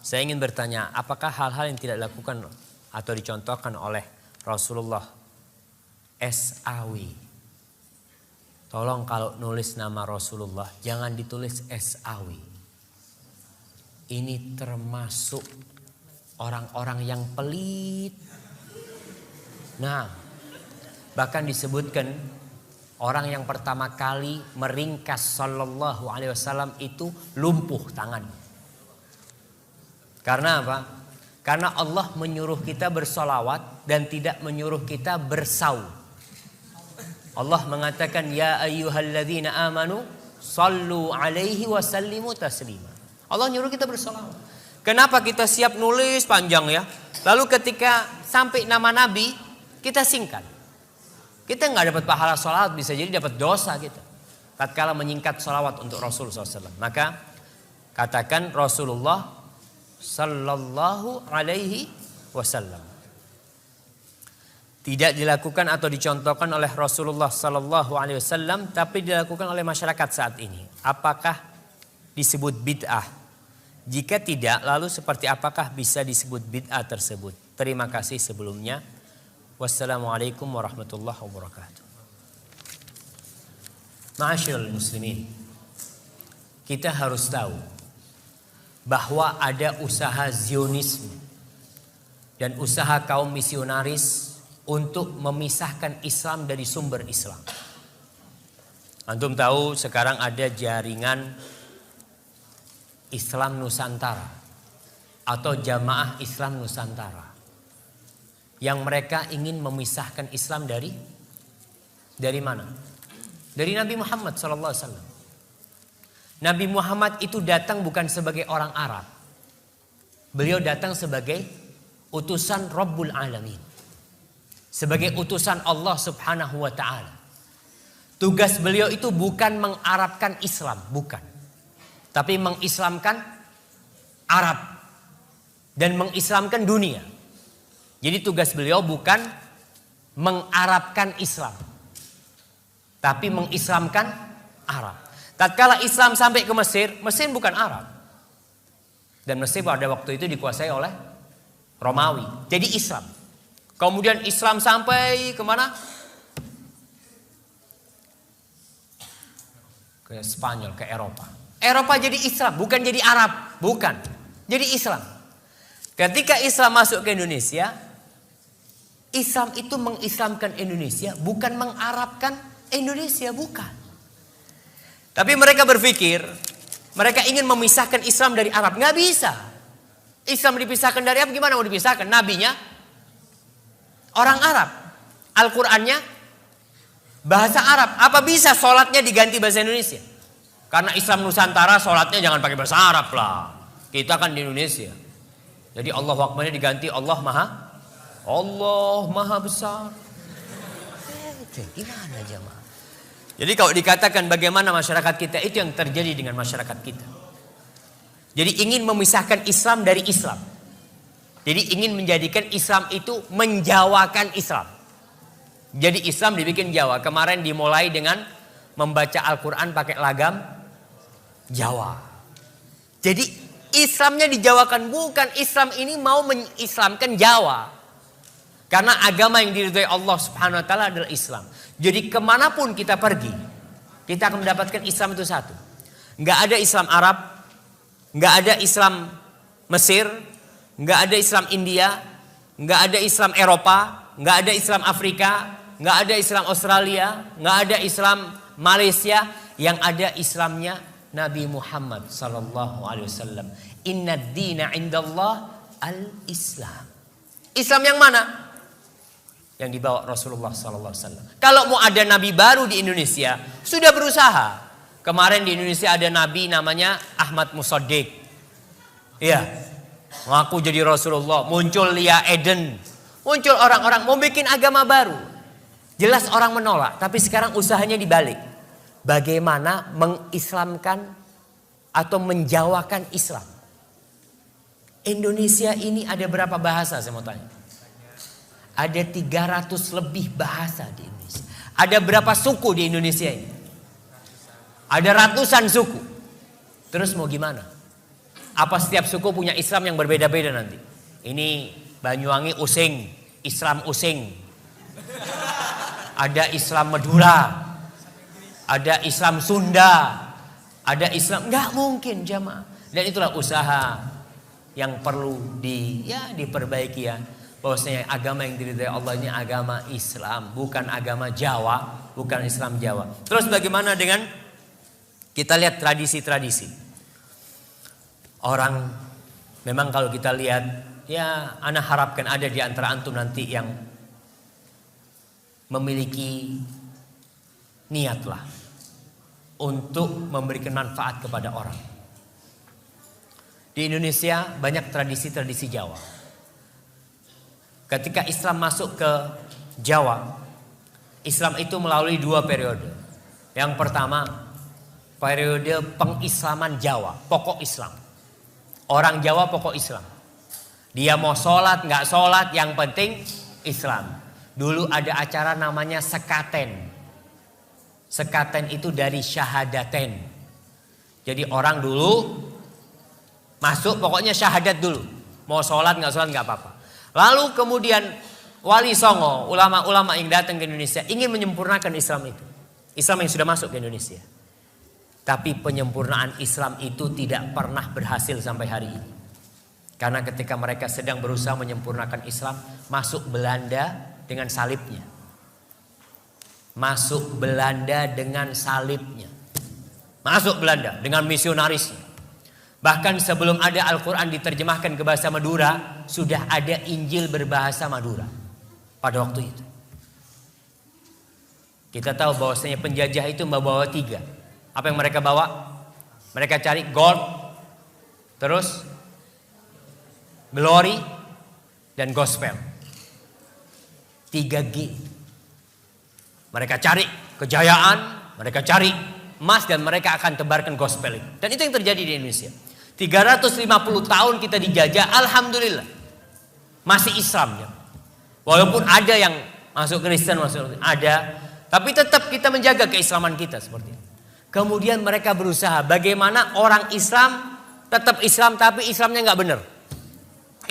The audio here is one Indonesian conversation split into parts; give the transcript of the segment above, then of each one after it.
Saya ingin bertanya, apakah hal-hal yang tidak dilakukan atau dicontohkan oleh Rasulullah S.A.W. Tolong kalau nulis nama Rasulullah jangan ditulis S.A.W. Ini termasuk orang-orang yang pelit. Nah, bahkan disebutkan orang yang pertama kali meringkas sallallahu alaihi wasallam itu lumpuh tangannya. Karena apa? Karena Allah menyuruh kita bersolawat dan tidak menyuruh kita bersaum. Allah mengatakan ya ayyuhalladzina amanu sallu alaihi wa sallimu taslima. Allah nyuruh kita bersolawat. Kenapa kita siap nulis panjang ya? Lalu ketika sampai nama Nabi kita singkat. Kita nggak dapat pahala solawat, bisa jadi dapat dosa kita. Tatkala menyingkat solawat untuk Rasul SAW. Maka katakan Rasulullah sallallahu alaihi wasallam. Tidak dilakukan atau dicontohkan oleh Rasulullah sallallahu alaihi wasallam, tapi dilakukan oleh masyarakat saat ini. Apakah disebut bid'ah? Jika tidak, lalu seperti apakah bisa disebut bid'ah tersebut? Terima kasih sebelumnya. Wassalamualaikum warahmatullahi wabarakatuh. Ma'asyiral muslimin, kita harus tahu bahwa ada usaha Zionisme dan usaha kaum misionaris untuk memisahkan Islam dari sumber Islam. Antum tahu sekarang ada jaringan Islam Nusantara atau Jamaah Islam Nusantara yang mereka ingin memisahkan Islam dari mana? Dari Nabi Muhammad SAW. Nabi Muhammad itu datang bukan sebagai orang Arab. Beliau datang sebagai utusan Rabbul Alamin. Sebagai utusan Allah Subhanahu wa ta'ala. Tugas beliau itu bukan mengarabkan Islam, bukan. Tapi mengislamkan Arab dan mengislamkan dunia. Jadi tugas beliau bukan mengarabkan Islam, tapi mengislamkan Arab. Tatkala Islam sampai ke Mesir, Mesir bukan Arab. Dan Mesir pada waktu itu dikuasai oleh Romawi. Jadi Islam. Kemudian Islam sampai kemana? Ke Spanyol, ke Eropa. Eropa jadi Islam, bukan jadi Arab. Bukan. Jadi Islam. Ketika Islam masuk ke Indonesia, Islam itu mengislamkan Indonesia, bukan mengarabkan Indonesia, bukan. Tapi mereka berpikir, mereka ingin memisahkan Islam dari Arab. Nggak bisa. Islam dipisahkan dari Arab, gimana mau dipisahkan? Nabinya orang Arab. Al-Qur'annya bahasa Arab. Apa bisa sholatnya diganti bahasa Indonesia? Karena Islam Nusantara sholatnya jangan pakai bahasa Arab lah. Kita kan di Indonesia. Jadi Allah Akbarnya diganti Allah Maha Besar. Gimana jemaah? Jadi kalau dikatakan bagaimana masyarakat kita, itu yang terjadi dengan masyarakat kita. Jadi ingin memisahkan Islam dari Islam. Jadi ingin menjadikan Islam itu menjawakan Islam. Jadi Islam dibikin Jawa. Kemarin dimulai dengan membaca Al-Quran pakai lagam Jawa. Jadi Islamnya dijawakan, bukan Islam ini mau mengislamkan Jawa. Karena agama yang diridhai Allah Subhanahu wa ta'ala adalah Islam. Jadi kemanapun kita pergi, kita akan mendapatkan Islam itu satu. Nggak ada Islam Arab, nggak ada Islam Mesir, nggak ada Islam India, nggak ada Islam Eropa, nggak ada Islam Afrika, nggak ada Islam Australia, nggak ada Islam Malaysia. Yang ada Islamnya Nabi Muhammad sallallahu alaihi wasallam. Inna ad-dina 'indallah al-Islam. Islam yang mana? Yang dibawa Rasulullah SAW. Kalau mau ada nabi baru di Indonesia, sudah berusaha. Kemarin di Indonesia ada nabi namanya Ahmad Musaddiq. Iya, ngaku jadi Rasulullah. Muncul Lia Eden, muncul orang-orang mau bikin agama baru. Jelas orang menolak, tapi sekarang usahanya dibalik. Bagaimana mengislamkan atau menjawakan Islam? Indonesia ini ada berapa bahasa, saya mau tanya? Ada 300 lebih bahasa di Indonesia. Ada berapa suku di Indonesia ini? Ada ratusan suku. Terus mau gimana? Apa setiap suku punya Islam yang berbeda-beda nanti? Ini Banyuwangi Using, Islam Using. Ada Islam Madura, ada Islam Sunda, ada Islam, nggak mungkin jamaah. Dan itulah usaha yang perlu diperbaiki ya. Bahwasanya agama yang diridhai Allah ini agama Islam, bukan agama Jawa, bukan Islam Jawa. Terus bagaimana dengan kita lihat tradisi-tradisi? Orang memang kalau kita lihat, ya ana harapkan ada di antara antum nanti yang memiliki niatlah untuk memberikan manfaat kepada orang. Di Indonesia banyak tradisi-tradisi Jawa. Ketika Islam masuk ke Jawa, Islam itu melalui 2 periode. Yang pertama, periode pengislaman Jawa, pokok Islam. Orang Jawa pokok Islam. Dia mau sholat, nggak sholat, yang penting Islam. Dulu ada acara namanya sekaten. Sekaten itu dari syahadaten. Jadi orang dulu masuk pokoknya syahadat dulu. Mau sholat nggak apa-apa. Lalu kemudian Wali Songo, ulama-ulama yang datang ke Indonesia ingin menyempurnakan Islam itu. Islam yang sudah masuk ke Indonesia. Tapi penyempurnaan Islam itu tidak pernah berhasil sampai hari ini. Karena ketika mereka sedang berusaha menyempurnakan Islam, masuk Belanda dengan salibnya. Masuk Belanda dengan salibnya. Masuk Belanda dengan misionarisnya. Bahkan sebelum ada Al-Quran diterjemahkan ke bahasa Madura, sudah ada Injil berbahasa Madura pada waktu itu. Kita tahu bahwasanya penjajah itu membawa 3. Apa yang mereka bawa? Mereka cari gold, terus glory, dan gospel. 3G. Mereka cari kejayaan, mereka cari emas, dan mereka akan tebarkan gospel itu. Dan itu yang terjadi di Indonesia. 350 tahun kita dijajah, alhamdulillah masih Islam ya. Walaupun ada yang masuk Kristen, ada, tapi tetap kita menjaga keislaman kita seperti itu. Kemudian mereka berusaha bagaimana orang Islam tetap Islam tapi Islamnya nggak benar.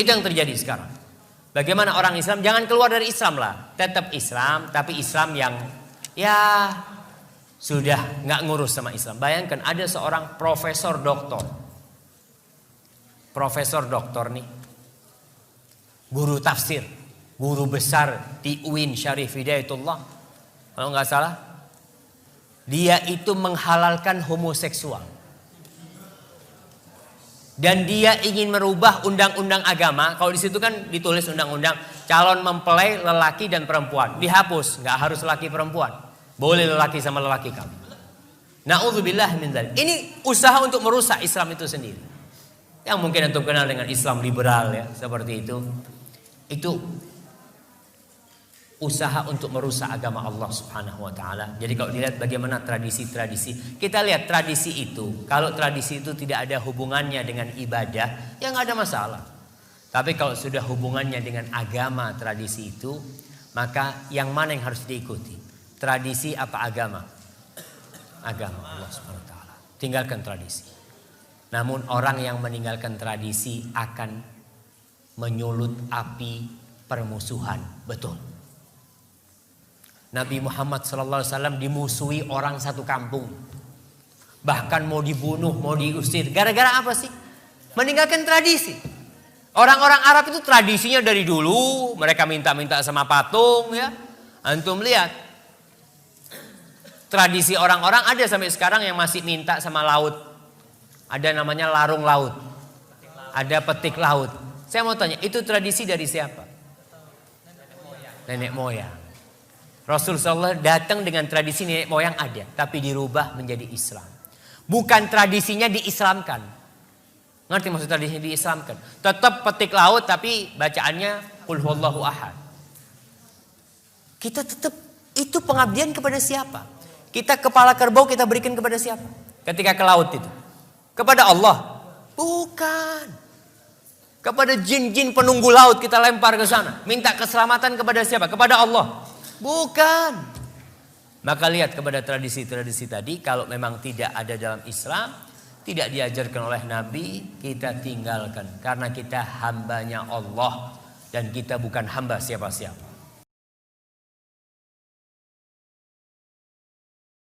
Itu yang terjadi sekarang. Bagaimana orang Islam jangan keluar dari Islam lah, tetap Islam tapi Islam yang ya sudah nggak ngurus sama Islam. Bayangkan ada seorang profesor doktor nih, guru tafsir, guru besar di UIN Syarif Hidayatullah, kalau nggak salah, dia itu menghalalkan homoseksual. Dan dia ingin merubah undang-undang agama. Kalau di situ kan ditulis undang-undang calon mempelai lelaki dan perempuan dihapus, nggak harus lelaki perempuan, boleh lelaki sama lelaki kamu. Na'udzubillah min dzalik. Ini usaha untuk merusak Islam itu sendiri. Yang mungkin antum kenal dengan Islam liberal ya, seperti itu. Itu usaha untuk merusak agama Allah Subhanahu wa taala. Jadi kalau dilihat bagaimana tradisi-tradisi, kita lihat tradisi itu, kalau tradisi itu tidak ada hubungannya dengan ibadah, ya nggak ada masalah. Tapi kalau sudah hubungannya dengan agama tradisi itu, maka yang mana yang harus diikuti? Tradisi apa agama? Agama Allah Subhanahu wa taala. Tinggalkan tradisi. Namun orang yang meninggalkan tradisi akan menyulut api permusuhan. Betul. Nabi Muhammad SAW dimusuhi orang satu kampung. Bahkan mau dibunuh, mau diusir. Gara-gara apa sih? Meninggalkan tradisi. Orang-orang Arab itu tradisinya dari dulu. Mereka minta-minta sama patung ya. Antum lihat. Tradisi orang-orang ada sampai sekarang yang masih minta sama laut. Ada namanya larung laut. Ada petik laut. Saya mau tanya, itu tradisi dari siapa? Nenek moyang. Rasulullah datang dengan tradisi nenek moyang ada, tapi dirubah menjadi Islam. Bukan tradisinya diislamkan. Ngerti maksud tradisinya diislamkan? Tetap petik laut tapi bacaannya qul huwallahu ahad. Kita tetap itu pengabdian kepada siapa? Kita kepala kerbau kita berikan kepada siapa? Ketika ke laut itu. Kepada Allah? Bukan. Kepada jin-jin penunggu laut kita lempar ke sana. Minta keselamatan kepada siapa? Kepada Allah. Bukan. Maka lihat kepada tradisi-tradisi tadi. Kalau memang tidak ada dalam Islam, tidak diajarkan oleh Nabi, kita tinggalkan. Karena kita hambanya Allah dan kita bukan hamba siapa-siapa.